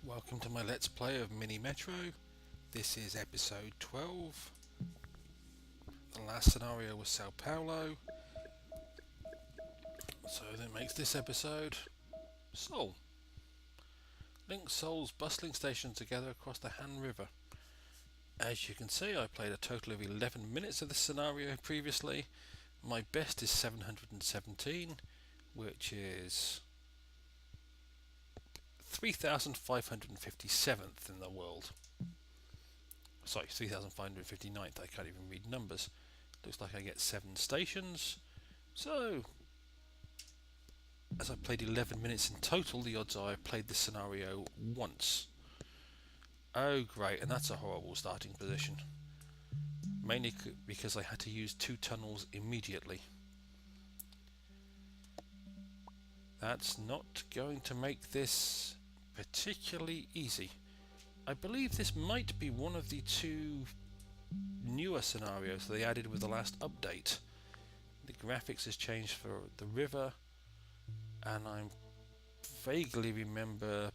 welcome to my Let's Play of Mini Metro. This is episode 12. The last scenario was Sao Paulo, so that makes this episode Seoul. Link Seoul's bustling stations together across the Han River. As you can see, I played a total of 11 minutes of this scenario previously. My best is 717, which is 3,557th in the world. Sorry, 3,559th. I can't even read numbers. Looks like I get 7 stations. So, as I played 11 minutes in total, the odds are I played this scenario once. Oh great, and that's a horrible starting position. Mainly because I had to use 2 tunnels immediately. That's not going to make this particularly easy. I believe this might be one of the 2 newer scenarios they added with the last update. The graphics has changed for the river, and I vaguely remember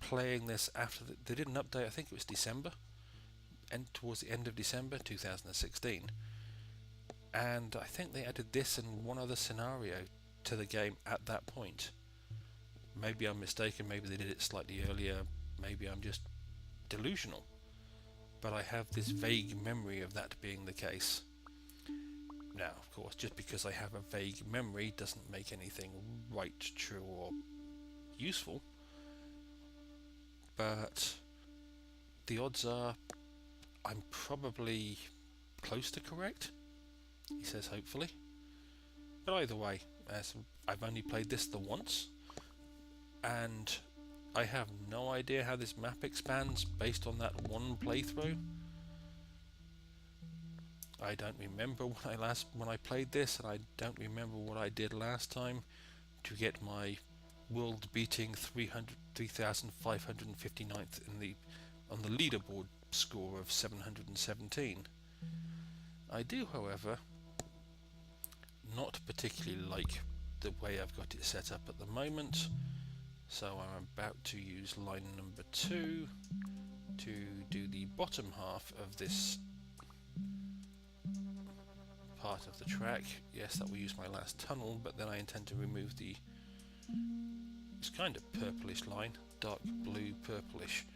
playing this after they did an update. I think it was December, and towards the end of December 2016, and I think they added this and one other scenario to the game at that point. Maybe I'm mistaken, maybe they did it slightly earlier, maybe I'm just delusional, but I have this vague memory of that being the case. Now, of course, just because I have a vague memory doesn't make anything right, true, or useful, but the odds are I'm probably close to correct. He says hopefully. But either way, as I've only played this the once, and I have no idea how this map expands based on that one playthrough. I don't remember when I played this, and I don't remember what I did last time to get my world-beating 3,559th on the leaderboard score of 717. I do, however, not particularly like the way I've got it set up at the moment, so I'm about to use line number 2 to do the bottom half of this part of the track. Yes, that will use my last tunnel, but then I intend to remove this kind of purplish line, dark blue purplish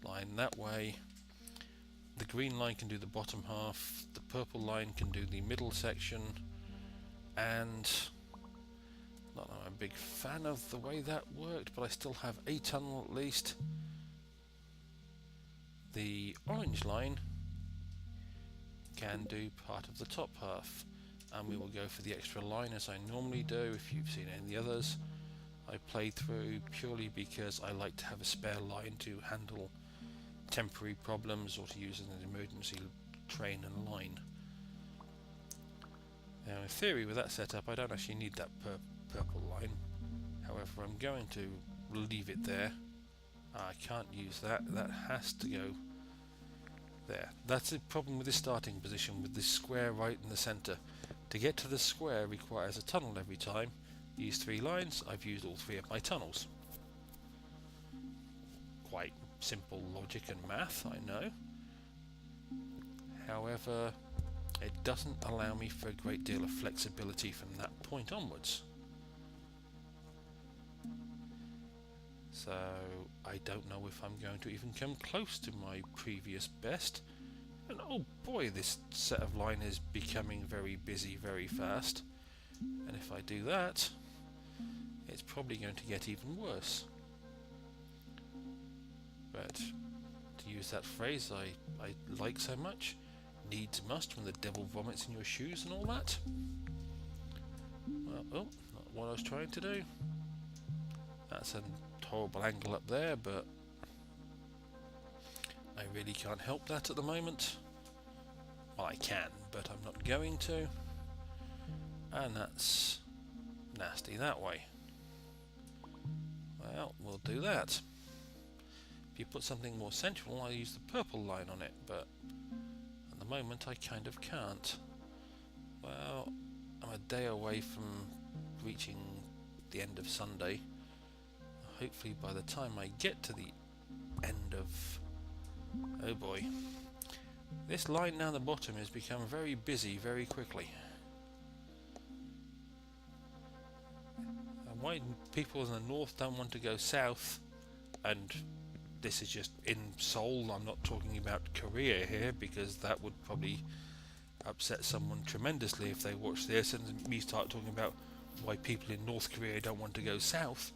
line. That way the green line can do the bottom half, the purple line can do the middle section, and not that I'm a big fan of the way that worked, but I still have a tunnel at least. The orange line can do part of the top half, and we will go for the extra line as I normally do. If you've seen any of the others, I played through purely because I like to have a spare line to handle temporary problems or to use as an emergency train and line. Now in theory, with that setup, I don't actually need that purple line. However, I'm going to leave it there. I can't use that. That has to go there. That's the problem with this starting position, with this square right in the centre. To get to the square requires a tunnel every time. These 3 lines, I've used all 3 of my tunnels. Quite simple logic and math, I know. However, it doesn't allow me for a great deal of flexibility from that point onwards. So I don't know if I'm going to even come close to my previous best. And oh boy, this set of line is becoming very busy very fast. And if I do that, it's probably going to get even worse. But to use that phrase I like so much, needs must when the devil vomits in your shoes and all that. Well, oh, not what I was trying to do. That's a horrible angle up there, but I really can't help that at the moment. Well, I can, but I'm not going to. And that's nasty that way. Well, we'll do that. If you put something more central, I'll use the purple line on it, but at the moment I kind of can't. Well, I'm a day away from reaching the end of Sunday. Hopefully by the time I get to the end of... Oh boy. This line down the bottom has become very busy very quickly. And why people in the north don't want to go south, and this is just in Seoul, I'm not talking about Korea here, because that would probably upset someone tremendously if they watch this and me start talking about why people in North Korea don't want to go south.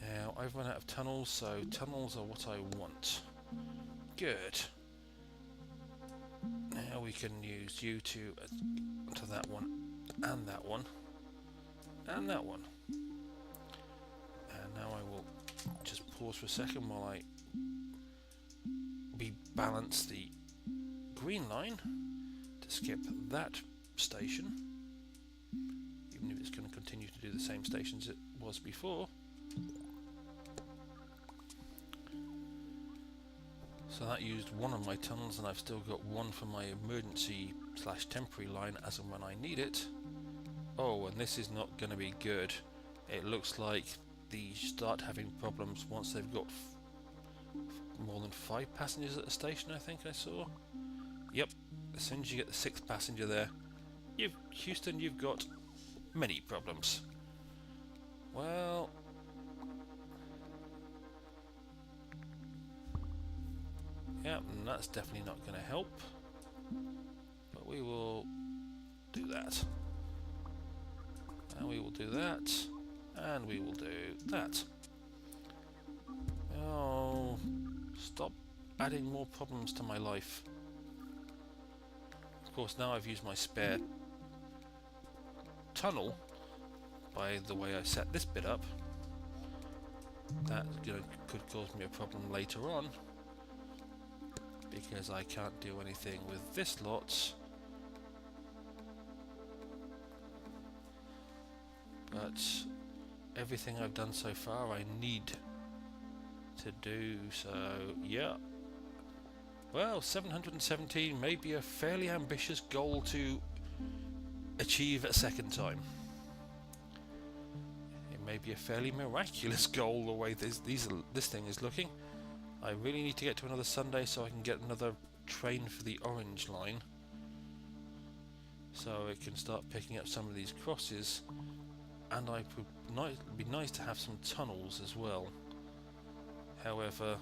Now I've run out of tunnels, so tunnels are what I want. Good. Now we can use you to that one, and that one, and that one. And now I will just pause for a second while I rebalance the green line to skip that station, even if it's going to continue to do the same stations it was before. So that used one of my tunnels, and I've still got one for my emergency / temporary line as and when I need it. Oh, and this is not going to be good. It looks like they start having problems once they've got more than 5 passengers at the station, I think I saw. Yep, as soon as you get the 6th passenger there, Houston, you've got many problems. Well, yeah, and that's definitely not going to help, but we will do that, and we will do that, and we will do that. Oh, stop adding more problems to my life. Of course, now I've used my spare tunnel by the way I set this bit up. That could cause me a problem later on, because I can't do anything with this lot. But everything I've done so far I need to do, so yeah. Well, 717 may be a fairly ambitious goal to achieve a second time. It may be a fairly miraculous goal the way this thing is looking. I really need to get to another Sunday so I can get another train for the orange line, so it can start picking up some of these crosses, and it'd be nice to have some tunnels as well. However,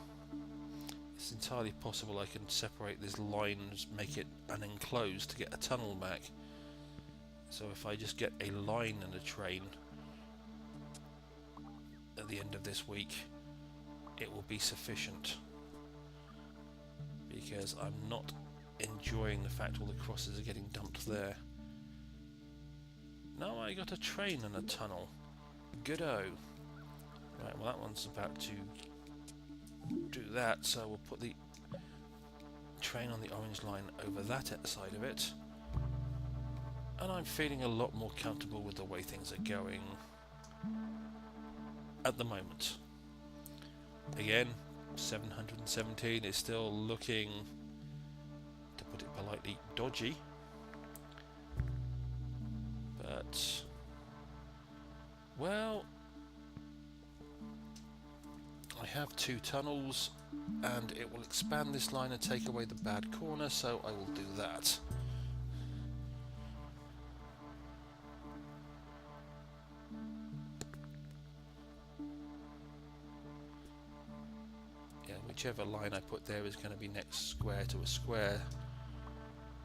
it's entirely possible I can separate this line and make it unenclosed to get a tunnel back. So if I just get a line and a train at the end of this week, it will be sufficient, because I'm not enjoying the fact all the crosses are getting dumped there. Now I got a train and a tunnel. Good-o. Right, well that one's about to do that, so we'll put the train on the orange line over that side of it, and I'm feeling a lot more comfortable with the way things are going at the moment. Again, 717 is still looking, to put it politely, dodgy, but well, I have 2 tunnels and it will expand this line and take away the bad corner, so I will do that. Yeah, whichever line I put there is going to be next square to a square.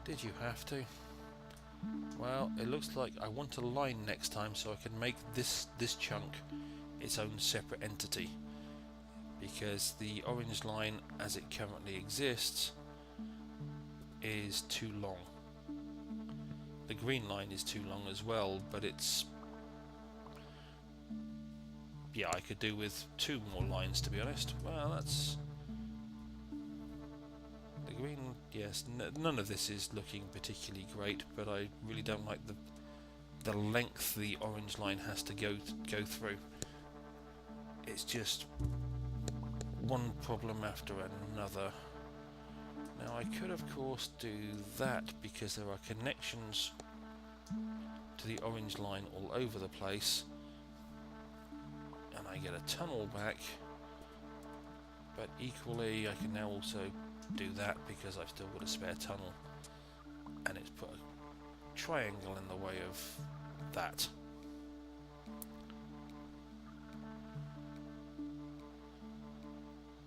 Did you have to? Well, it looks like I want a line next time so I can make this chunk its own separate entity, because the orange line as it currently exists is too long. The green line is too long as well, but it's... yeah, I could do with 2 more lines, to be honest. Well, that's... the green, yes, none of this is looking particularly great, but I really don't like the length the orange line has to go through. It's just one problem after another. Now I could of course do that, because there are connections to the orange line all over the place, and I get a tunnel back, But equally, I can now also do that because I've still got a spare tunnel, and it's put a triangle in the way of that.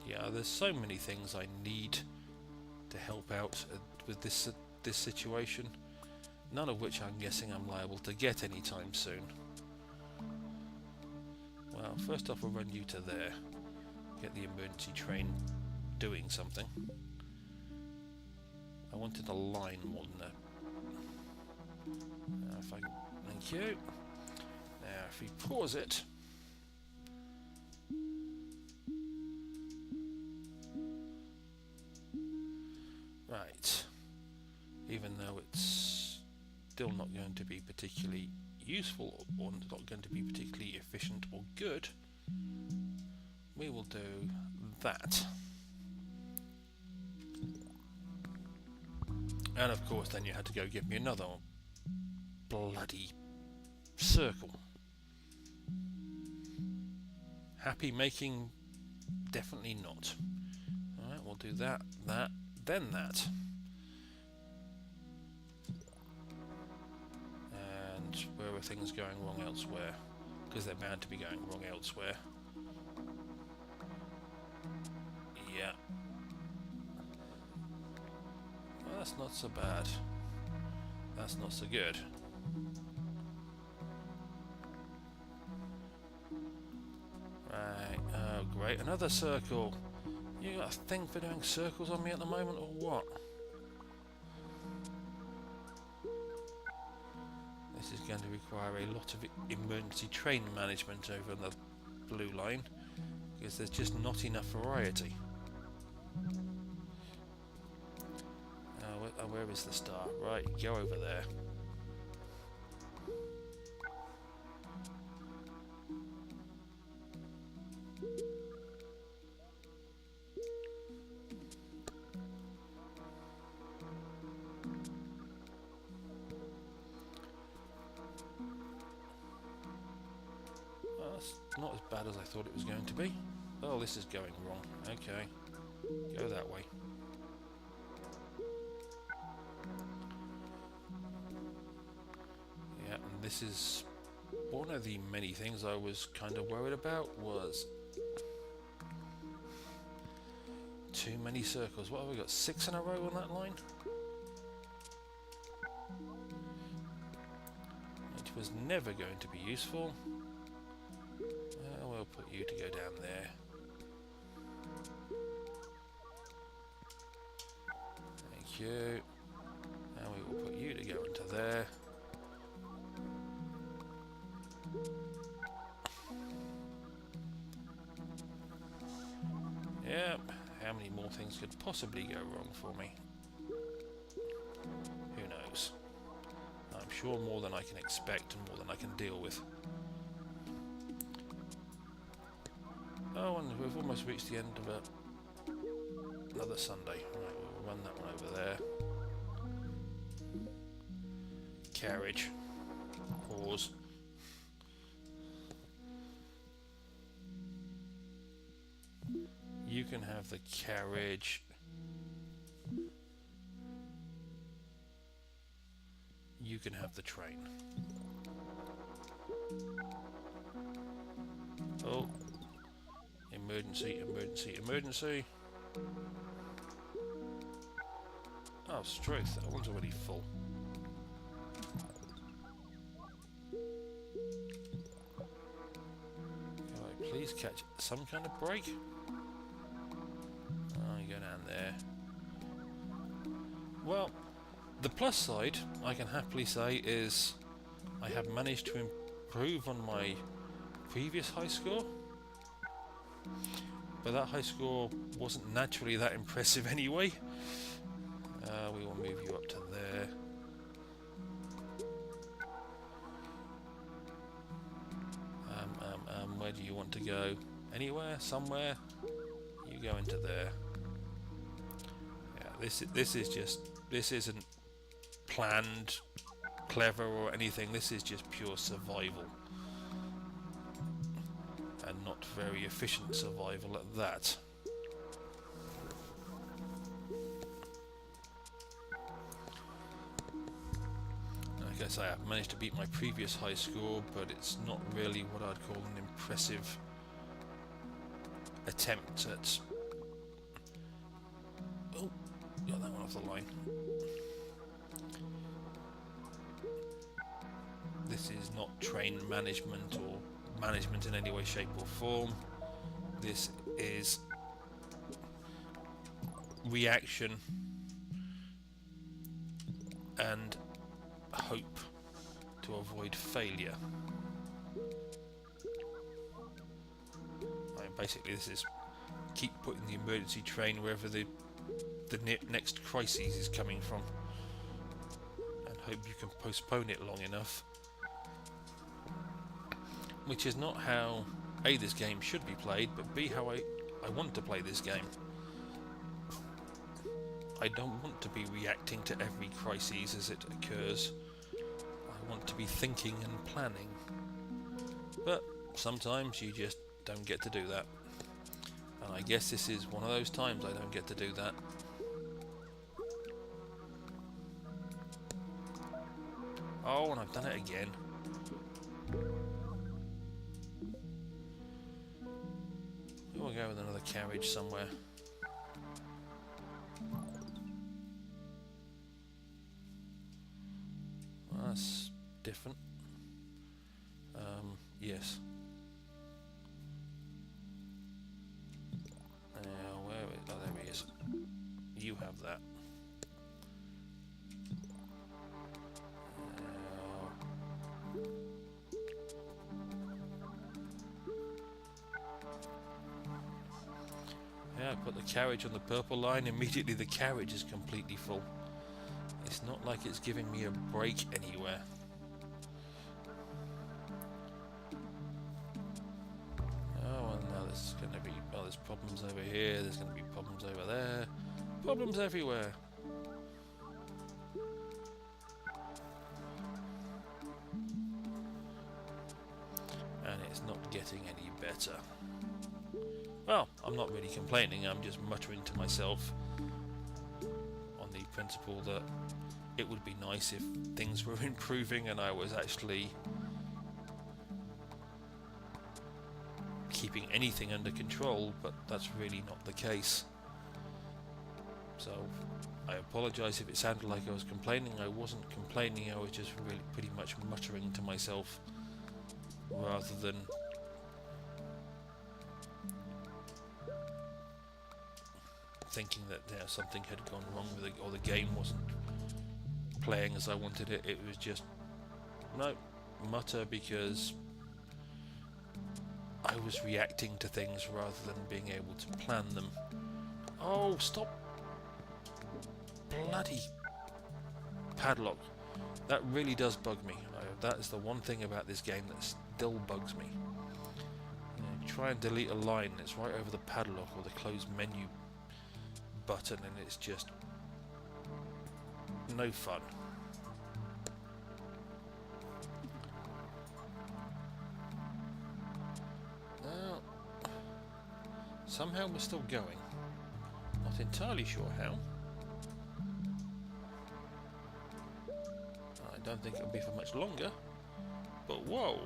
Yeah, there's so many things I need to help out with this situation, none of which I'm guessing I'm liable to get anytime soon. Well, first off, we'll run you to there, get the emergency train doing something. I wanted a line more than a... if I can... Thank you. Now, if we pause it... Right. Even though it's still not going to be particularly useful or not going to be particularly efficient or good, we will do that. And of course then you had to go give me another bloody circle. Happy making? Definitely not. Alright, we'll do that, then that. And where are things going wrong elsewhere? Because they're bound to be going wrong elsewhere. Yeah. Well, that's not so bad. That's not so good. Right, oh great, another circle. You got a thing for doing circles on me at the moment, or what? This is going to require a lot of emergency train management over the blue line, because there's just not enough variety. Where is the star? Right, go over there. Well, that's not as bad as I thought it was going to be. Oh, this is going wrong. Okay, go that way. Yeah, and this is one of the many things I was kind of worried about, was too many circles. What have we got, 6 in a row on that line? Which was never going to be useful. We'll put you to go down there. Thank you. And we will put you to go into there. Yep. How many more things could possibly go wrong for me? Who knows? I'm sure more than I can expect and more than I can deal with. Oh, and we've almost reached the end of another Sunday. Right, we'll run that one over there. Carriage. Pause. You can have the carriage. You can have the train. Oh. Emergency, emergency, emergency. Oh, Struth, that one's already full. Can I please catch some kind of break? Oh, you go down there. Well, the plus side, I can happily say, is I have managed to improve on my previous high score. But that high score wasn't naturally that impressive anyway. We will move you up to there. Where do you want to go? Anywhere? Somewhere? You go into there. Yeah, this isn't planned, clever or anything. This is just pure survival. And not very efficient survival at that. like I say, I've managed to beat my previous high score, but it's not really what I'd call an impressive attempt at... Oh, got that one off the line. This is not train management or management in any way, shape or form. This is reaction and hope to avoid failure. Basically, this is keep putting the emergency train wherever the next crisis is coming from, and hope you can postpone it long enough. Which is not how A, this game should be played, but B, how I want to play this game. I don't want to be reacting to every crisis as it occurs. I want to be thinking and planning. But sometimes you just don't get to do that. And I guess this is one of those times I don't get to do that. Oh, and I've done it again. We'll go with another carriage somewhere. Well, that's different. Yes. Now, where? Oh, there he is. You have that. Yeah, I put the carriage on the purple line, immediately the carriage is completely full. It's not like it's giving me a break anywhere. Oh, well, now there's going to be... Oh, there's problems over here, there's going to be problems over there. Problems everywhere. And it's not getting any better. Well, I'm not really complaining, I'm just muttering to myself on the principle that it would be nice if things were improving and I was actually keeping anything under control, but that's really not the case. So I apologise if it sounded like I was complaining. I wasn't complaining, I was just really pretty much muttering to myself rather than thinking that something had gone wrong with it, or the game wasn't playing as I wanted it. It was just, no, mutter, because I was reacting to things rather than being able to plan them. Oh, stop! Bloody padlock. That really does bug me. That is the one thing about this game that still bugs me. You try and delete a line, it's right over the padlock or the close menu button, and it's just no fun. Now, somehow we're still going. Not entirely sure how. I don't think it'll be for much longer. But whoa,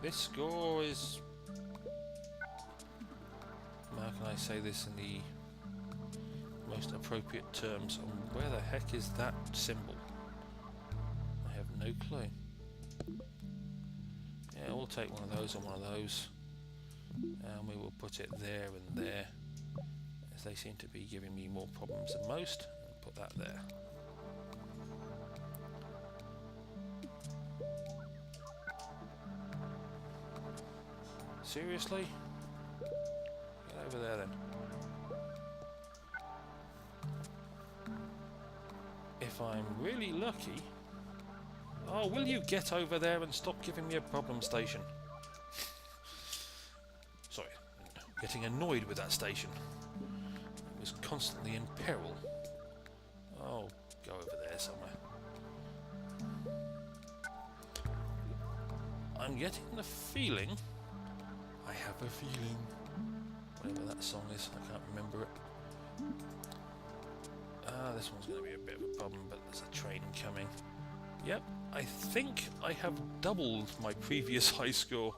this score is... How can I say this in the most appropriate terms? Where the heck is that symbol? I have no clue. Yeah, we'll take one of those and one of those, and we will put it there and there, as they seem to be giving me more problems than most. And put that there. Seriously? Get over there then. If I'm really lucky... Oh, will you get over there and stop giving me a problem station? Sorry, I'm getting annoyed with that station. It was constantly in peril. Oh, go over there somewhere. I'm getting the feeling... I have a feeling... Whatever that song is, I can't remember it. This one's going to be a bit of a problem, but there's a train coming. Yep, I think I have doubled my previous high score,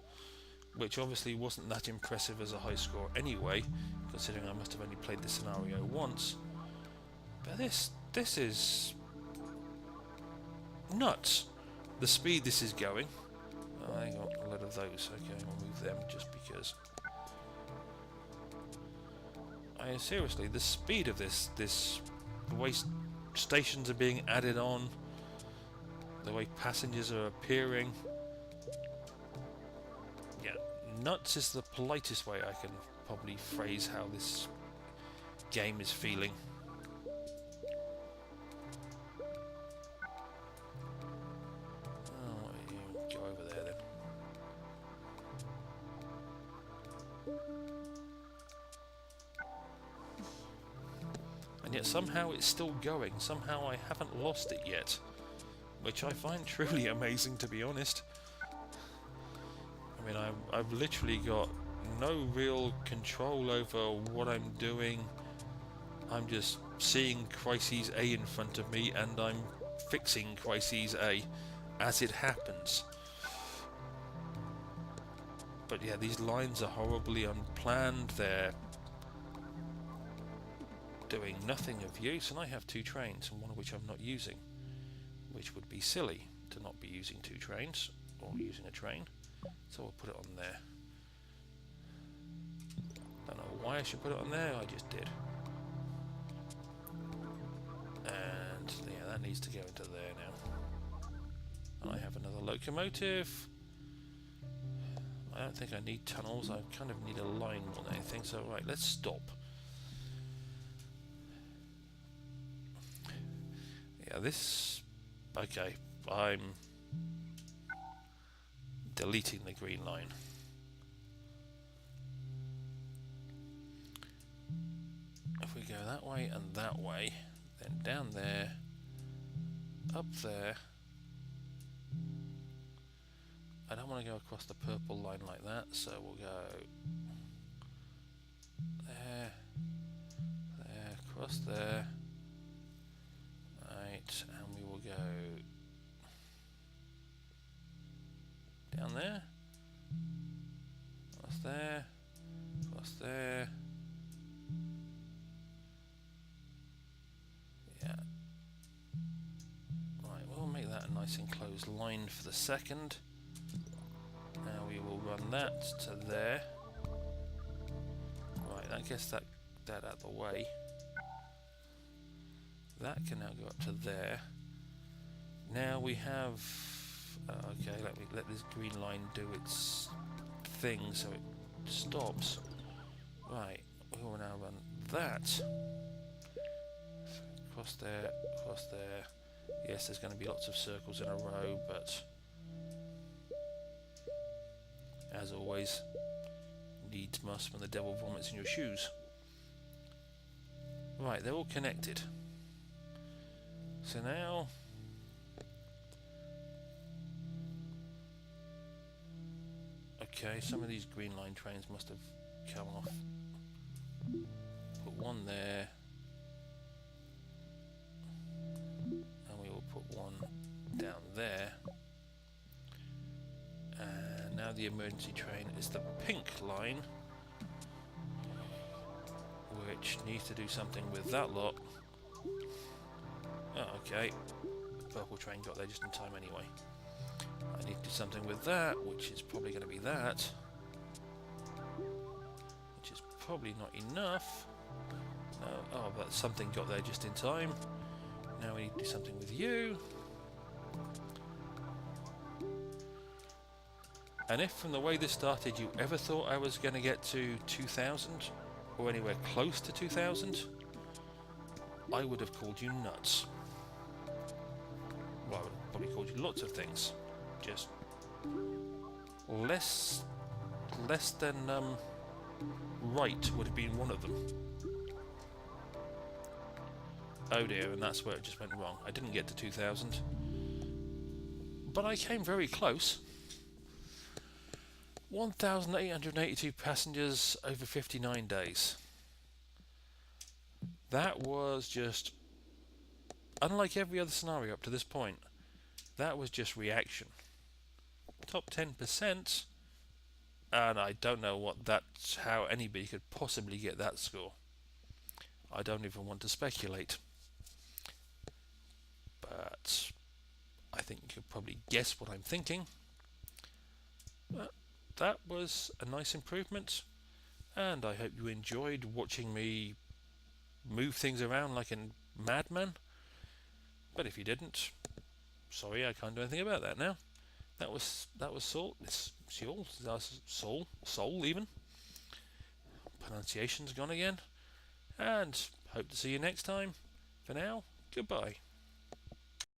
which obviously wasn't that impressive as a high score anyway, considering I must have only played this scenario once. But this is nuts. The speed this is going. Oh, I got a lot of those. Okay, I'll move them just because. Seriously, the speed of this, the way stations are being added on, the way passengers are appearing. Yeah, nuts is the politest way I can probably phrase how this game is feeling. Oh, you go over there then. And yet somehow it's still going. Somehow I haven't lost it yet, which I find truly amazing, to be honest. I mean, I've literally got no real control over what I'm doing. I'm just seeing Crises A in front of me, and I'm fixing Crises A as it happens. But yeah, these lines are horribly unplanned. They're doing nothing of use, and I have two trains, and one of which I'm not using, which would be silly to not be using two trains, or using a train. So we'll put it on there. Don't know why I should put it on there, I just did. And yeah, that needs to go into there now. And I have another locomotive. I don't think I need tunnels, I kind of need a line more than anything, so right, let's stop. Yeah, this... okay, I'm deleting the green line. If we go that way and that way, then down there, up there. I don't want to go across the purple line like that, so we'll go there, there, across there. Right, and we will go down there, across there, across there. Yeah. Right, we'll make that a nice enclosed line for the second. Now we will run that to there. Right, I guess that out of the way. That can now go up to there. Now we have... okay, let this green line do its thing so it stops. Right, we will now run that. Across there, across there. Yes, there's going to be lots of circles in a row, but... as always, needs must when the devil vomits in your shoes. Right, they're all connected. So now... okay, some of these green line trains must have come off. Put one there. And we will put one down there. And now the emergency train is the pink line, which needs to do something with that lot. Oh, okay. The purple train got there just in time anyway. I need to do something with that, which is probably going to be that. Which is probably not enough. No, oh, but something got there just in time. Now we need to do something with you. And if from the way this started you ever thought I was going to get to 2000, or anywhere close to 2000, I would have called you nuts. Well, I would have probably called you lots of things. Just less than right would have been one of them. Oh dear, and that's where it just went wrong. I didn't get to 2000, but I came very close. 1,882 passengers over 59 days. That was just unlike every other scenario up to this point. That was just reaction. Top 10%, and I don't know how anybody could possibly get that score. I don't even want to speculate. But I think you could probably guess what I'm thinking. But that was a nice improvement, and I hope you enjoyed watching me move things around like a madman. But if you didn't, sorry, I can't do anything about that now. That was Seoul. It's Seoul. Seoul even. Pronunciation's gone again. And hope to see you next time. For now, goodbye.